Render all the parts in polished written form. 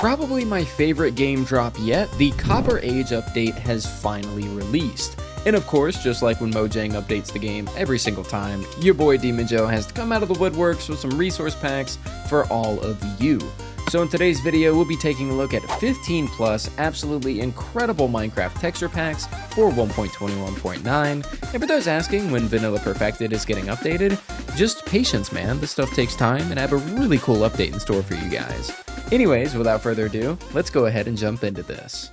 Probably my favorite game drop yet, the Copper Age update has finally released. And of course, just like when Mojang updates the game every single time, your boy Demon Joe has to come out of the woodworks with some resource packs for all of you. So in today's video, we'll be taking a look at 15 plus absolutely incredible Minecraft texture packs for 1.21.9. And for those asking when Vanilla Perfected is getting updated, just patience, man. This stuff takes time, and I have a really cool update in store for you guys. Anyways, without further ado, let's go ahead and jump into this.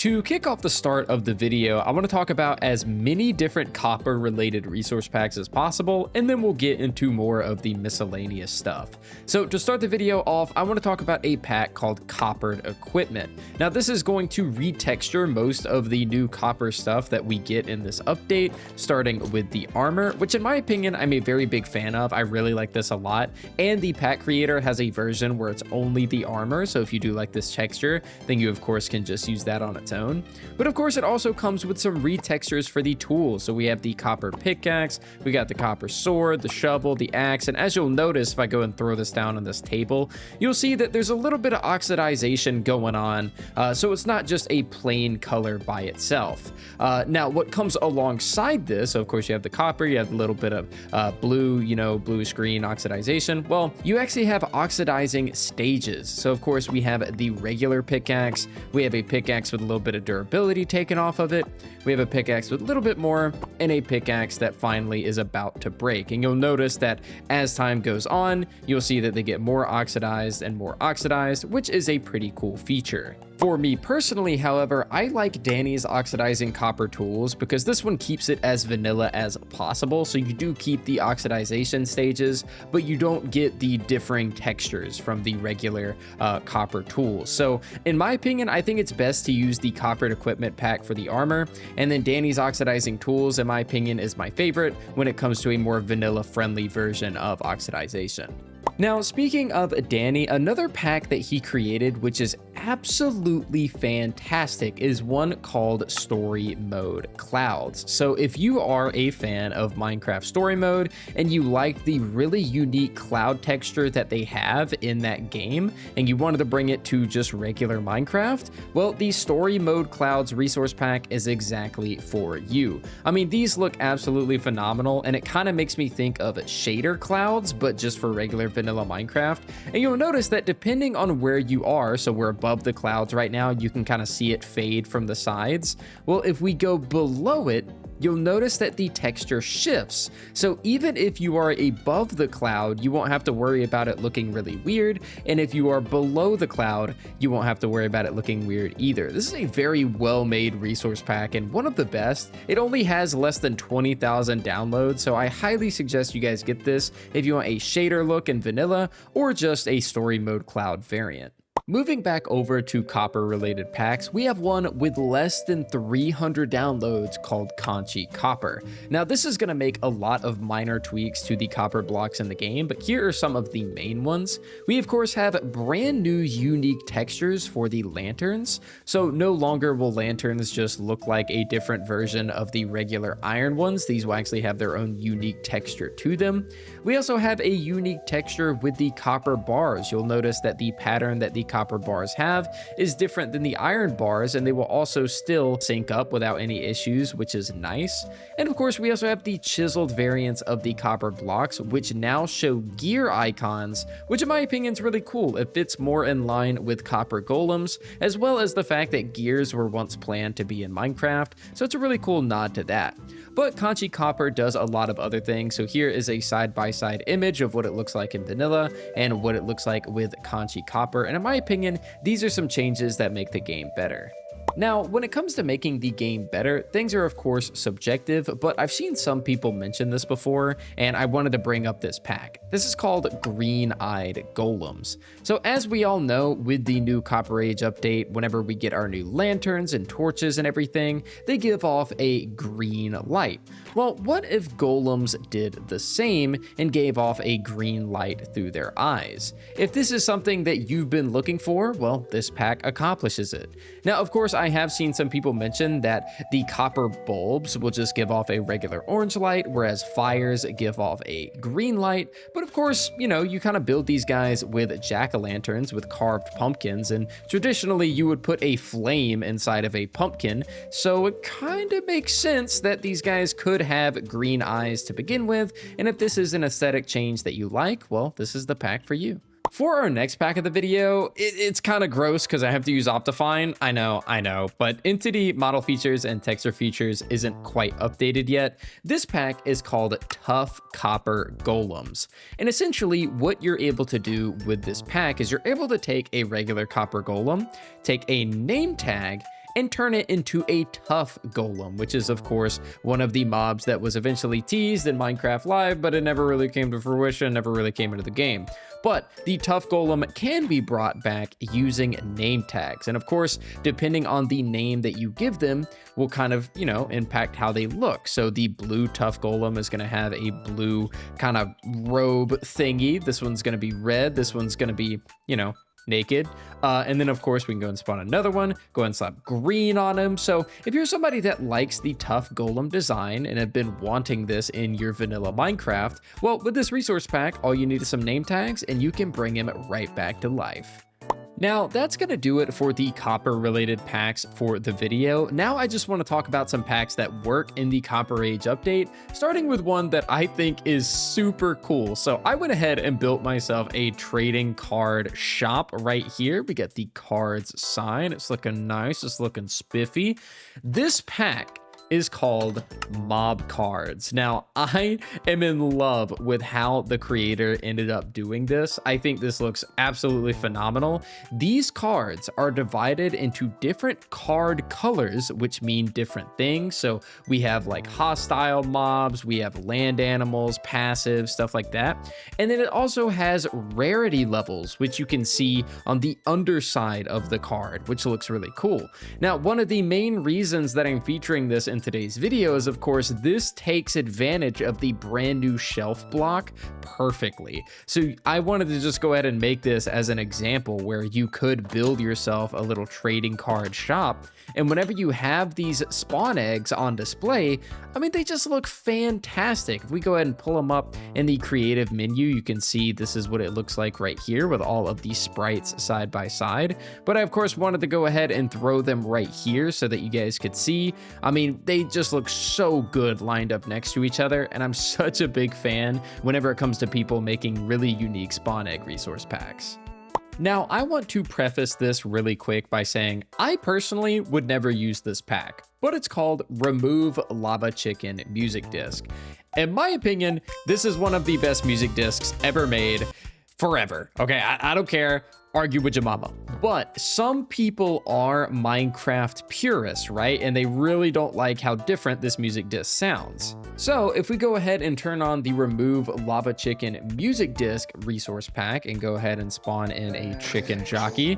To kick off the start of the video, I want to talk about as many different copper related resource packs as possible, and then we'll get into more of the miscellaneous stuff. So to start the video off, I want to talk about a pack called Coppered Equipment. Now this is going to retexture most of the new copper stuff that we get in this update, starting with the armor, which in my opinion, I'm a very big fan of. I really like this a lot, and the pack creator has a version where it's only the armor, so if you do like this texture, then you of course can just use that on its own. But of course it also comes with some retextures for the tools. So we have the copper pickaxe, we got the copper sword, the shovel, the axe, and as you'll notice if I go and throw this down on this table, you'll see that there's a little bit of oxidization going on, so it's not just a plain color by itself. Now what comes alongside this, so of course you have the copper, you have a little bit of blue, bluish green oxidization. Well, you actually have oxidizing stages. So of course we have the regular pickaxe, we have a pickaxe with a little bit of durability taken off of it, we have a pickaxe with a little bit more, and a pickaxe that finally is about to break. And you'll notice that as time goes on, you'll see that they get more oxidized and more oxidized, which is a pretty cool feature. For me personally, however, I like DANI's oxidizing copper tools because this one keeps it as vanilla as possible. So you do keep the oxidization stages, but you don't get the differing textures from the regular copper tools. So in my opinion, I think it's best to use the Coppered Equipment pack for the armor, and then DANI's oxidizing tools, in my opinion, is my favorite when it comes to a more vanilla friendly version of oxidization. Now, speaking of DANI, another pack that he created, which is absolutely fantastic, is one called Story Mode Clouds. So if you are a fan of Minecraft Story Mode and you like the really unique cloud texture that they have in that game, and you wanted to bring it to just regular Minecraft, well, the Story Mode Clouds resource pack is exactly for you. I mean, these look absolutely phenomenal, and it kind of makes me think of shader clouds, but just for regular vanilla Minecraft. And you'll notice that depending on where you are, so we're above the clouds right now, you can kind of see it fade from the sides. Well, if we go below it, you'll notice that the texture shifts. So even if you are above the cloud, you won't have to worry about it looking really weird. And if you are below the cloud, you won't have to worry about it looking weird either. This is a very well-made resource pack and one of the best. It only has less than 20,000 downloads, so I highly suggest you guys get this if you want a shader look in vanilla or just a story mode cloud variant. Moving back over to copper related packs, we have one with less than 300 downloads called KONCI Copper. Now this is going to make a lot of minor tweaks to the copper blocks in the game, but here are some of the main ones. We of course have brand new unique textures for the lanterns. So no longer will lanterns just look like a different version of the regular iron ones. These will actually have their own unique texture to them. We also have a unique texture with the copper bars. You'll notice that the pattern that the copper bars have is different than the iron bars, and they will also still sync up without any issues, which is nice. And of course we also have the chiseled variants of the copper blocks, which now show gear icons, which in my opinion is really cool. It fits more in line with copper golems, as well as the fact that gears were once planned to be in Minecraft, so it's a really cool nod to that. But KONCI Copper does a lot of other things, so here is a side-by-side image of what it looks like in vanilla and what it looks like with KONCI Copper, and in my opinion, these are some changes that make the game better. Now, when it comes to making the game better, things are of course subjective, but I've seen some people mention this before, and I wanted to bring up this pack. This is called Green-Eyed Golems. So as we all know, with the new Copper Age update, whenever we get our new lanterns and torches and everything, they give off a green light. Well, what if golems did the same and gave off a green light through their eyes? If this is something that you've been looking for, well, this pack accomplishes it. Now, of course, I I have seen some people mention that the copper bulbs will just give off a regular orange light, whereas fires give off a green light. But of course, you know, you kind of build these guys with jack-o'-lanterns with carved pumpkins, and traditionally you would put a flame inside of a pumpkin, so it kind of makes sense that these guys could have green eyes to begin with. And if this is an aesthetic change that you like, well, this is the pack for you. For our next pack of the video, it's kind of gross because I have to use Optifine. I know, but Entity model features and texture features isn't quite updated yet. This pack is called TUFF Copper Golems. And essentially what you're able to do with this pack is you're able to take a regular copper golem, take a name tag, and turn it into a TUFF golem, which is of course one of the mobs that was eventually teased in Minecraft Live, but it never really came to fruition, never really came into the game. But the TUFF golem can be brought back using name tags. And of course, depending on the name that you give them will kind of, you know, impact how they look. So the blue TUFF golem is going to have a blue kind of robe thingy. This one's going to be red. This one's going to be, you know, naked. And then of course we can go and spawn another one, go and slap green on him. So if you're somebody that likes the TUFF golem design and have been wanting this in your vanilla Minecraft, well, with this resource pack, all you need is some name tags and you can bring him right back to life. Now, that's going to do it for the copper related packs for the video. Now I just want to talk about some packs that work in the Copper Age update, starting with one that I think is super cool. So I went ahead and built myself a trading card shop right here. We got the cards sign. It's looking nice. It's looking spiffy. This pack is called Mob Cards. Now, I am in love with how the creator ended up doing this. I think this looks absolutely phenomenal. These cards are divided into different card colors, which mean different things. So we have like hostile mobs, we have land animals, passive, stuff like that. And then it also has rarity levels, which you can see on the underside of the card, which looks really cool. Now, one of the main reasons that I'm featuring this in today's video is, of course, this takes advantage of the brand new shelf block perfectly. So I wanted to just go ahead and make this as an example where you could build yourself a little trading card shop. And whenever you have these spawn eggs on display, I mean, they just look fantastic. If we go ahead and pull them up in the creative menu, you can see this is what it looks like right here with all of these sprites side by side. But I, of course, wanted to go ahead and throw them right here so that you guys could see. I mean, they just look so good lined up next to each other. And I'm such a big fan whenever it comes to people making really unique spawn egg resource packs. Now, I want to preface this really quick by saying I personally would never use this pack, but it's called Remove Lava Chicken Music Disc. In my opinion, this is one of the best music discs ever made forever. Okay, I don't care. Argue with your mama. But some people are Minecraft purists, right? And they really don't like how different this music disc sounds. So if we go ahead and turn on the Remove Lava Chicken Music Disc resource pack and go ahead and spawn in a chicken jockey,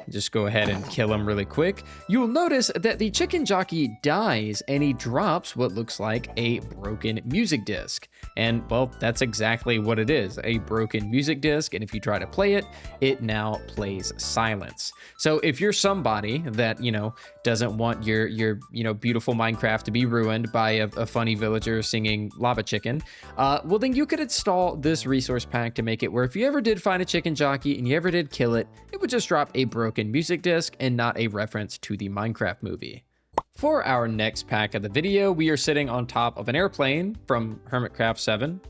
just go ahead and kill him really quick, you'll notice that the chicken jockey dies and he drops what looks like a broken music disc. And well, that's exactly what it is, a broken music disc. And if you try to play it, it now plays silence. So if you're somebody that, you know, doesn't want your beautiful Minecraft to be ruined by a funny villager singing lava chicken, well, then you could install this resource pack to make it where if you ever did find a chicken jockey and you ever did kill it, it would just drop a broken music disc and not a reference to the Minecraft movie. For our next pack of the video, we are sitting on top of an airplane from 𝗟𝗡𝗢𝗡7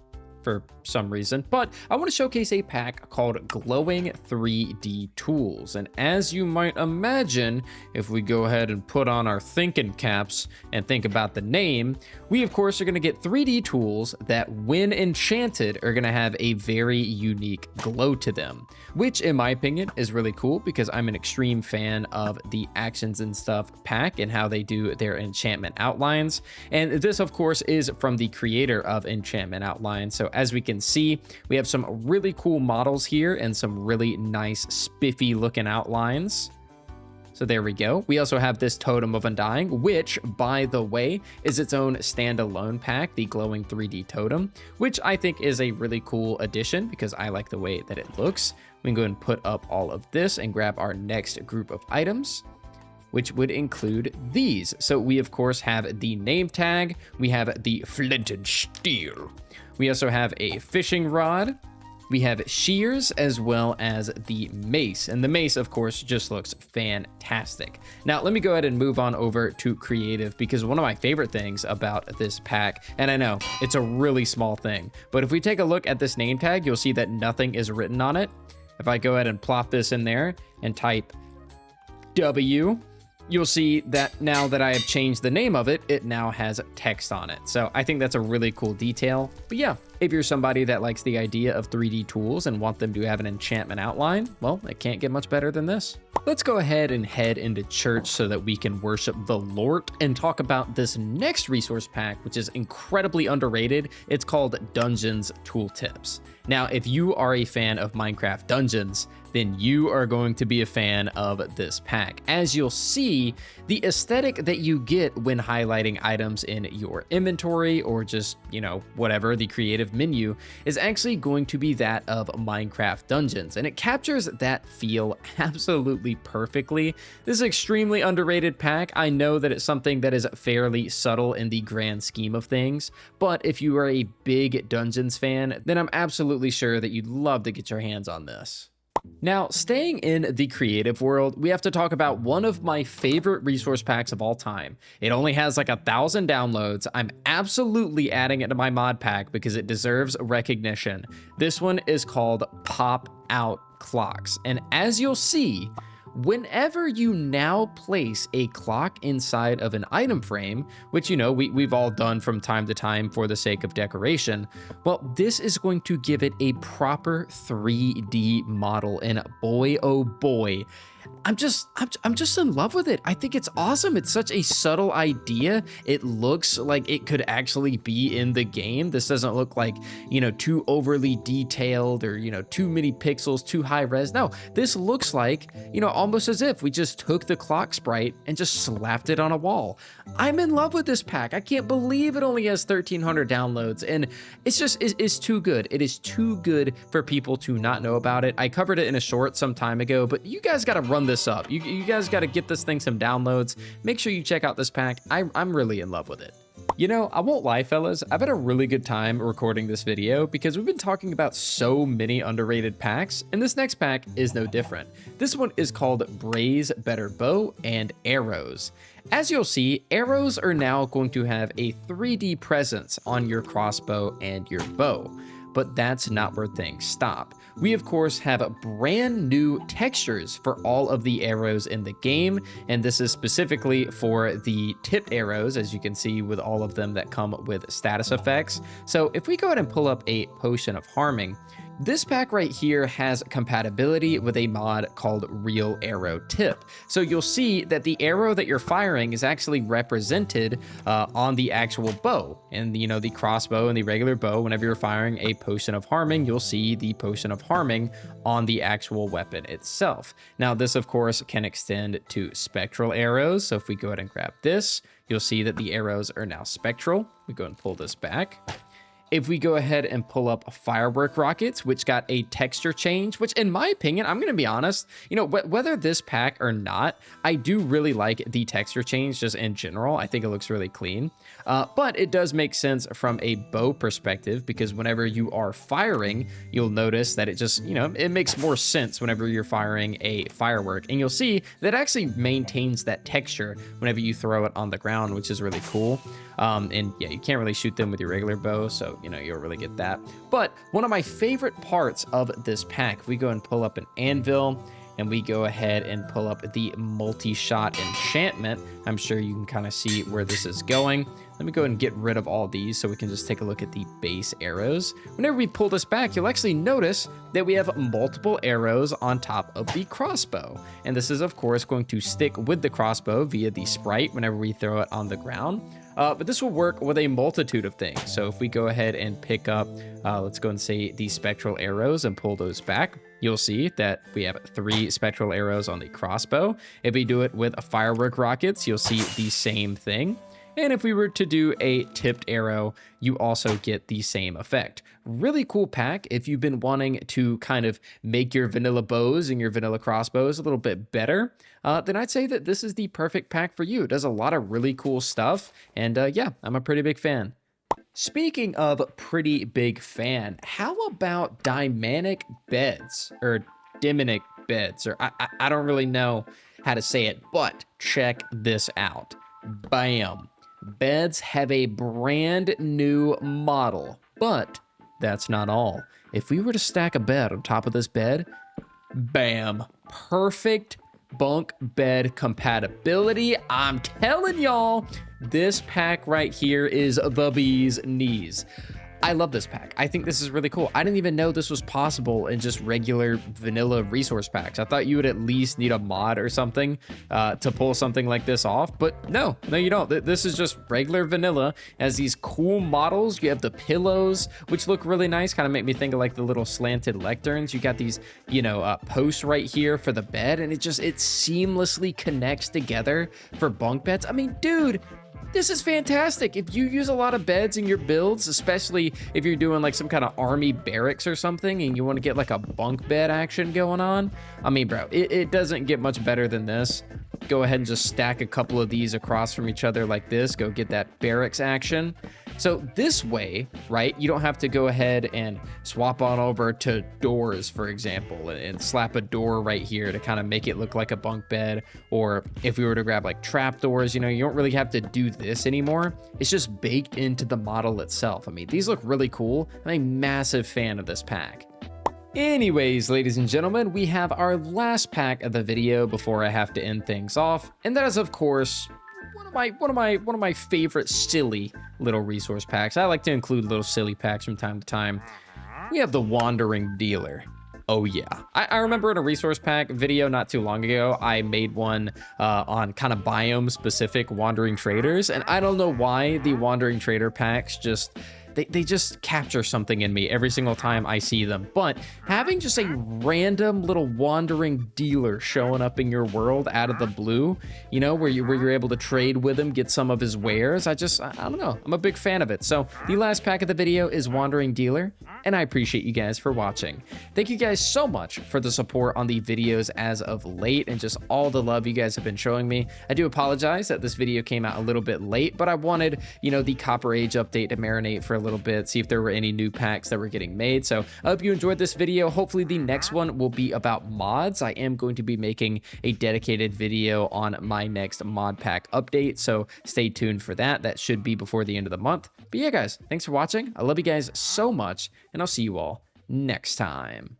for some reason, but I want to showcase a pack called Glowing 3D Tools. And as you might imagine, if we go ahead and put on our thinking caps and think about the name, we of course are going to get 3D tools that when enchanted are going to have a very unique glow to them, which in my opinion is really cool because I'm an extreme fan of the Actions and Stuff pack and how they do their enchantment outlines. And this of course is from the creator of Enchantment Outlines. So as we can see, we have some really cool models here and some really nice spiffy looking outlines. So there we go. We also have this Totem of Undying, which, by the way, is its own standalone pack, the Glowing 3D Totem, which I think is a really cool addition because I like the way that it looks. We can go and put up all of this and grab our next group of items. which would include these. So we of course have the name tag, we have the flint and steel, we also have a fishing rod, we have shears, as well as the mace. And the mace, of course, just looks fantastic. Now, let me go ahead and move on over to creative, because one of my favorite things about this pack, and I know it's a really small thing, but if we take a look at this name tag, you'll see that nothing is written on it. If I go ahead and plop this in there and type W, you'll see that now that I have changed the name of it, it now has text on it. So I think that's a really cool detail. But yeah, if you're somebody that likes the idea of 3D tools and want them to have an enchantment outline, well, it can't get much better than this. Let's go ahead and head into church so that we can worship the Lord and talk about this next resource pack, which is incredibly underrated. It's called Dungeons Tooltips. Now, if you are a fan of Minecraft Dungeons, then you are going to be a fan of this pack. As you'll see, the aesthetic that you get when highlighting items in your inventory or just, you know, whatever, the creative menu, is actually going to be that of Minecraft Dungeons. And it captures that feel absolutely perfectly. This is an extremely underrated pack. I know that it's something that is fairly subtle in the grand scheme of things, but if you are a big Dungeons fan, then I'm absolutely sure that you'd love to get your hands on this. Now, staying in the creative world, we have to talk about one of my favorite resource packs of all time. It only has like 1,000 downloads. I'm absolutely adding it to my mod pack because it deserves recognition. This one is called Pop Out Clocks. And as you'll see, whenever you now place a clock inside of an item frame, which, you know, we've all done from time to time for the sake of decoration, well, this is going to give it a proper 3D model. And boy, oh boy, I'm just in love with it. I think it's awesome. It's such a subtle idea. It looks like it could actually be in the game. This doesn't look like, you know, too overly detailed or, you know, too many pixels, too high res. No, this looks like, you know, almost as if we just took the clock sprite and just slapped it on a wall. I'm in love with this pack. I can't believe it only has 1,300 downloads, and it's too good. It is too good for people to not know about it. I covered it in a short some time ago, but you guys got to run this up. You guys got to get this thing some downloads. Make sure you check out this pack. I'm really in love with it. You know, I won't lie, fellas, I've had a really good time recording this video because we've been talking about so many underrated packs, and this next pack is no different. This one is called Bray's Better Bow and Arrows. As you'll see, arrows are now going to have a 3D presence on your crossbow and your bow. But that's not where things stop. We of course have brand new textures for all of the arrows in the game, and this is specifically for the tipped arrows, as you can see with all of them that come with status effects. So if we go ahead and pull up a potion of harming, this pack right here has compatibility with a mod called Real Arrow Tip. So you'll see that the arrow that you're firing is actually represented on the actual bow. And, you know, the crossbow and the regular bow, whenever you're firing a potion of harming, you'll see the potion of harming on the actual weapon itself. Now, this, of course, can extend to spectral arrows. So if we go ahead and grab this, you'll see that the arrows are now spectral. We go and pull this back. If we go ahead and pull up firework rockets, which got a texture change, which in my opinion, I'm going to be honest, you know, whether this pack or not, I do really like the texture change just in general. I think it looks really clean, but it does make sense from a bow perspective because whenever you are firing, you'll notice that it just, you know, it makes more sense whenever you're firing a firework, and you'll see that actually maintains that texture whenever you throw it on the ground, which is really cool. And yeah, you can't really shoot them with your regular bow, so, you know, you'll really get that. But one of my favorite parts of this pack, if we go and pull up an anvil, and we go ahead and pull up the multi-shot enchantment, I'm sure you can kind of see where this is going. Let me go ahead and get rid of all these so we can just take a look at the base arrows. Whenever we pull this back, you'll actually notice that we have multiple arrows on top of the crossbow. And this is, of course, going to stick with the crossbow via the sprite whenever we throw it on the ground. But this will work with a multitude of things. So if we go ahead and pick up, let's go and say the spectral arrows and pull those back, you'll see that we have 3 spectral arrows on the crossbow. If we do it with firework rockets, you'll see the same thing. And if we were to do a tipped arrow, you also get the same effect. Really cool pack if you've been wanting to kind of make your vanilla bows and your vanilla crossbows a little bit better. Then I'd say that this is the perfect pack for you. It does a lot of really cool stuff. And yeah, I'm a pretty big fan. Speaking of pretty big fan, how about DIMANIC beds or DIMANIC beds? Or I don't really know how to say it, but check this out. Bam. Beds have a brand new model, but that's not all. If we were to stack a bed on top of this bed, bam, perfect bunk bed compatibility. I'm telling y'all, this pack right here is the bee's knees. I love this pack. I think this is really cool. I didn't even know this was possible in just regular vanilla resource packs. I thought you would at least need a mod or something to pull something like this off, but no, you don't. This is just regular vanilla. It has these cool models. You have the pillows, which look really nice. Kind of make me think of like the little slanted lecterns. You got these, posts right here for the bed, and it seamlessly connects together for bunk beds. I mean, dude, this is fantastic. If you use a lot of beds in your builds, especially if you're doing like some kind of army barracks or something and you want to get like a bunk bed action going on, I mean, bro, it doesn't get much better than this. Go ahead and just stack a couple of these across from each other like this. Go get that barracks action. So this way, right, you don't have to go ahead and swap on over to doors, for example, and slap a door right here to kind of make it look like a bunk bed. Or if we were to grab like trap doors, you don't really have to do this anymore. It's just baked into the model itself. I mean, these look really cool. I'm a massive fan of this pack. Anyways, ladies and gentlemen, we have our last pack of the video before I have to end things off, and that is, of course, one of my favorite silly little resource packs. I like to include little silly packs from time to time. We have the Wandering Dealer. Oh yeah, I remember in a resource pack video not too long ago, I made one on kind of biome specific wandering traders, and I don't know why the Wandering Trader packs they just capture something in me every single time I see them. But having just a random little wandering dealer showing up in your world out of the blue, where you're able to trade with him, get some of his wares, I don't know, I'm a big fan of it. So the last pack of the video is Wandering Dealer, and I appreciate you guys for watching. Thank you guys so much for the support on the videos as of late and just all the love you guys have been showing me. I do apologize that this video came out a little bit late, but I wanted, the Copper Age update to marinate for a little bit, see if there were any new packs that were getting made. So I hope you enjoyed this video. Hopefully the next one will be about mods. I am going to be making a dedicated video on my next mod pack update, so stay tuned for that. That should be before the end of the month. But yeah, guys, thanks for watching. I love you guys so much, and I'll see you all next time.